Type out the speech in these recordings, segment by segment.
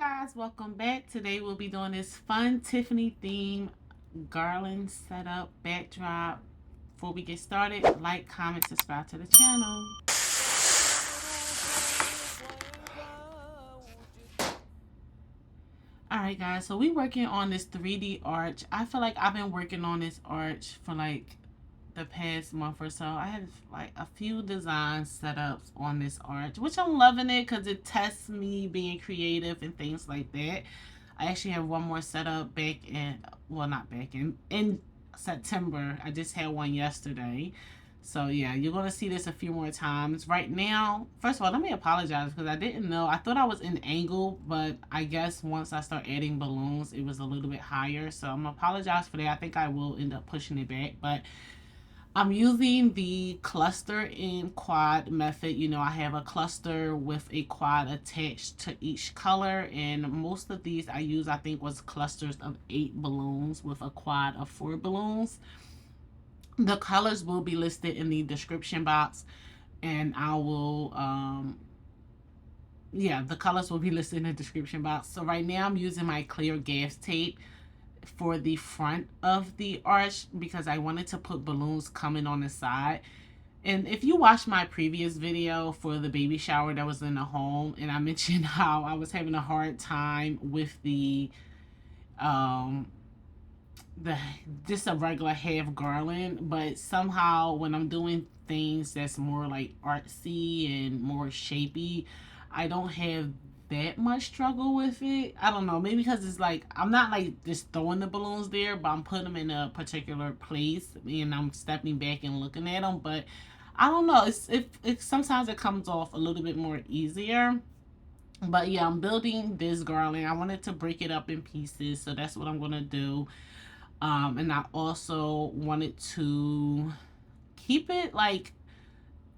Guys, welcome back. Today we'll be doing this fun Tiffany theme garland setup backdrop. Before we get started, like, comment, subscribe to the channel. Alright guys, so we working on this 3D arch. I feel like I've been working on this arch for like the past month or so. I have like a few design setups on this arch, which I'm loving it because it tests me being creative and things like that. I actually have one more setup back in, well, not back in September. I just had one yesterday. So yeah, you're gonna see this a few more times. Right now, first of all, let me apologize because I didn't know. I thought I was in angle, but I guess once I start adding balloons, it was a little bit higher. So I'm gonna apologize for that. I think I will end up pushing it back, but I'm using the cluster and quad method. You know, I have a cluster with a quad attached to each color, and most of these I use, I think, was clusters of 8 balloons with a quad of 4 balloons. The colors will be listed in the description box, and I will yeah, the colors will be listed in the description box. So right now I'm using my clear gas tape for the front of the arch because I wanted to put balloons coming on the side. And if you watched my previous video for the baby shower that was in the home, and I mentioned how I was having a hard time with um the just a regular half garland, but somehow when I'm doing things that's more like artsy and more shapy, I don't have that much struggle with it. I don't know, maybe because it's like I'm not like just throwing the balloons there, but I'm putting them in a particular place and I'm stepping back and looking at them. But I don't know, it sometimes it comes off a little bit more easier. But yeah, I'm building this garland. I wanted to break it up in pieces, so that's what I'm gonna do. And I also wanted to keep it like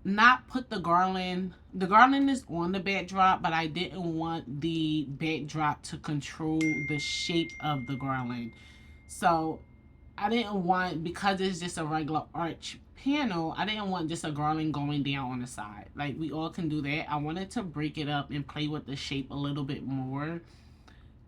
not put the garland is on the backdrop, but I didn't want the backdrop to control the shape of the garland. So I didn't want, because it's just a regular arch panel, I didn't want just a garland going down on the side. Like we all can do that. I wanted to break it up and play with the shape a little bit more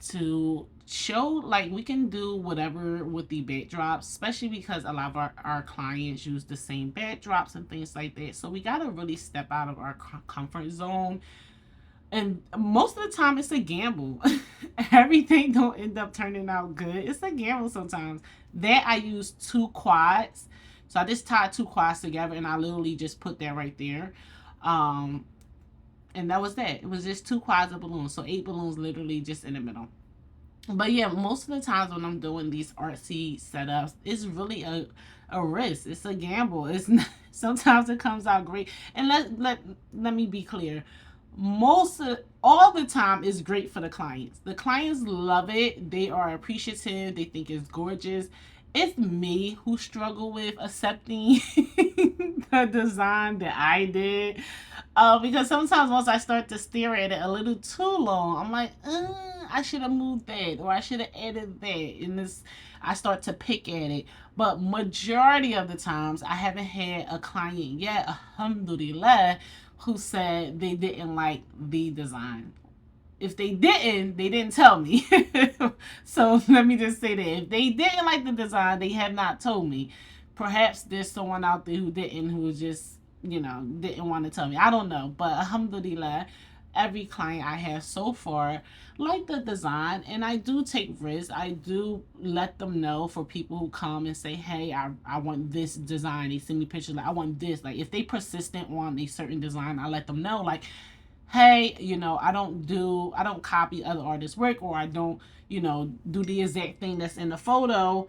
to show like we can do whatever with the backdrops, especially because a lot of our clients use the same backdrops and things like that. So we got to really step out of our comfort zone, and most of the time it's a gamble. Everything don't end up turning out good. It's a gamble sometimes. That I use 2 quads, so I just tied 2 quads together and I literally just put that right there. And that was that. It was just 2 quads of balloons, so 8 balloons literally just in the middle. But yeah, most of the times when I'm doing these artsy setups, it's really a risk. It's a gamble. It's not, sometimes it comes out great. And let me be clear. All the time is great for the clients. The clients love it. They are appreciative. They think it's gorgeous. It's me who struggle with accepting the design that I did. Because sometimes once I start to stare at it a little too long, I'm like, I should have moved that, or I should have added that. And this, I start to pick at it. But majority of the times, I haven't had a client yet, alhamdulillah, who said they didn't like the design. If they didn't tell me. So let me just say that if they didn't like the design, they have not told me. Perhaps there's someone out there who didn't, who just, didn't want to tell me. I don't know. But alhamdulillah, every client I have so far like the design, and I do take risks. I do let them know for people who come and say, hey, I want this design. They send me pictures like I want this. Like if they persistent on a certain design, I let them know like, hey, I don't copy other artists' work, or I don't, do the exact thing that's in the photo,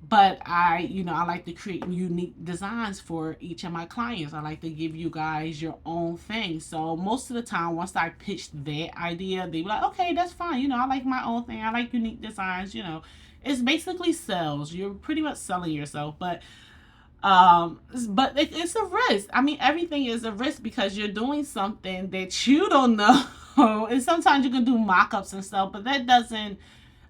but I like to create unique designs for each of my clients. I like to give you guys your own thing. So most of the time, once I pitch that idea, they be like, okay, that's fine. I like my own thing. I like unique designs. It's basically sales. You're pretty much selling yourself, but it's a risk. I mean, everything is a risk because you're doing something that you don't know. And sometimes you can do mock-ups and stuff, but that doesn't,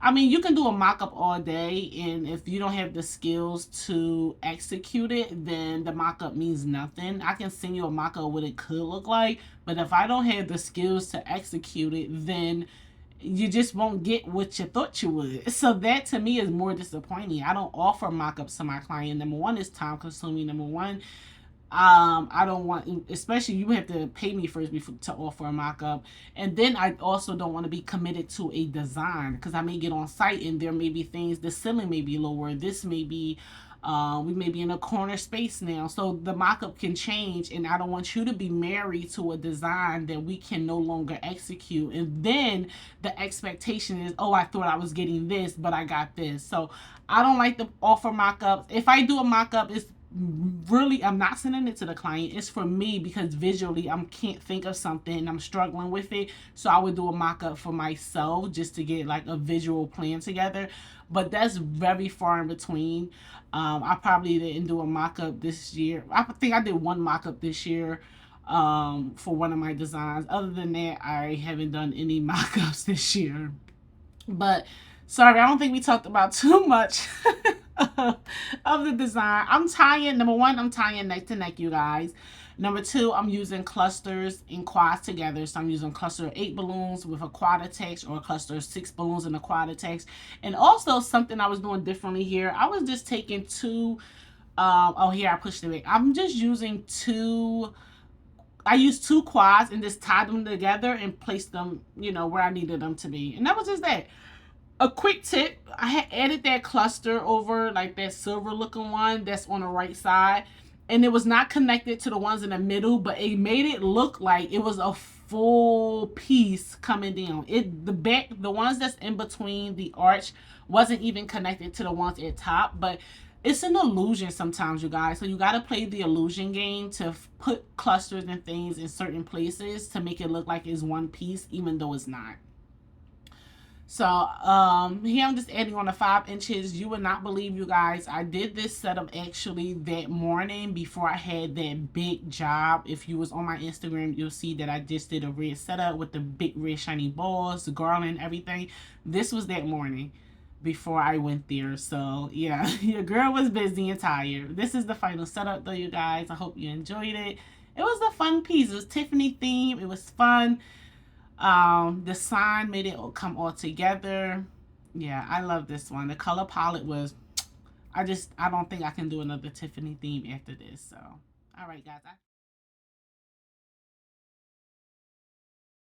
I mean, you can do a mock-up all day, and if you don't have the skills to execute it, then the mock-up means nothing. I can send you a mock-up what it could look like, but if I don't have the skills to execute it, then you just won't get what you thought you would. So that to me is more disappointing. I don't offer mock-ups to my client. Number one, is time consuming. Number one, I don't want, especially you have to pay me first before to offer a mock-up. And then I also don't want to be committed to a design, because I may get on site and there may be things, the ceiling may be lower, this may be, we may be in a corner space now, so the mock-up can change, and I don't want you to be married to a design that we can no longer execute, and then the expectation is, oh, I thought I was getting this but I got this. So I don't like to offer mock-ups. If I do a mock-up, it's really, I'm not sending it to the client, it's for me, because visually I can't think of something and I'm struggling with it. So I would do a mock-up for myself just to get like a visual plan together, but that's very far in between. I probably didn't do a mock-up this year. I think I did one mock-up this year for one of my designs. Other than that, I haven't done any mock-ups this year. But sorry, I don't think we talked about too much of the design. I'm tying, number one, I'm tying neck to neck, you guys. Number two, I'm using clusters and quads together. So I'm using cluster of 8 balloons with a Text, or a cluster of 6 balloons and a Text. And also something I was doing differently here, I was just taking two, oh, here I pushed it back. I'm just using two, I used 2 quads and just tied them together and placed them, you know, where I needed them to be. And that was just that. A quick tip, I had added that cluster over, like that silver looking one that's on the right side, and it was not connected to the ones in the middle, but it made it look like it was a full piece coming down. The back, the ones that's in between the arch wasn't even connected to the ones at top, but it's an illusion sometimes, you guys. So you got to play the illusion game to put clusters and things in certain places to make it look like it's one piece, even though it's not. So here I'm just adding on the 5 inches. You would not believe, you guys, I did this setup actually that morning before I had that big job. If you was on my Instagram, you'll see that I just did a red setup with the big red shiny balls, the garland, everything. This was that morning before I went there. So yeah, your girl was busy and tired. This is the final setup though, you guys. I hope you enjoyed it. It was a fun piece. It was Tiffany theme. It was fun. The sign made it come all together. Yeah, I love this one. The color palette was, I don't think I can do another Tiffany theme after this. So all right, guys.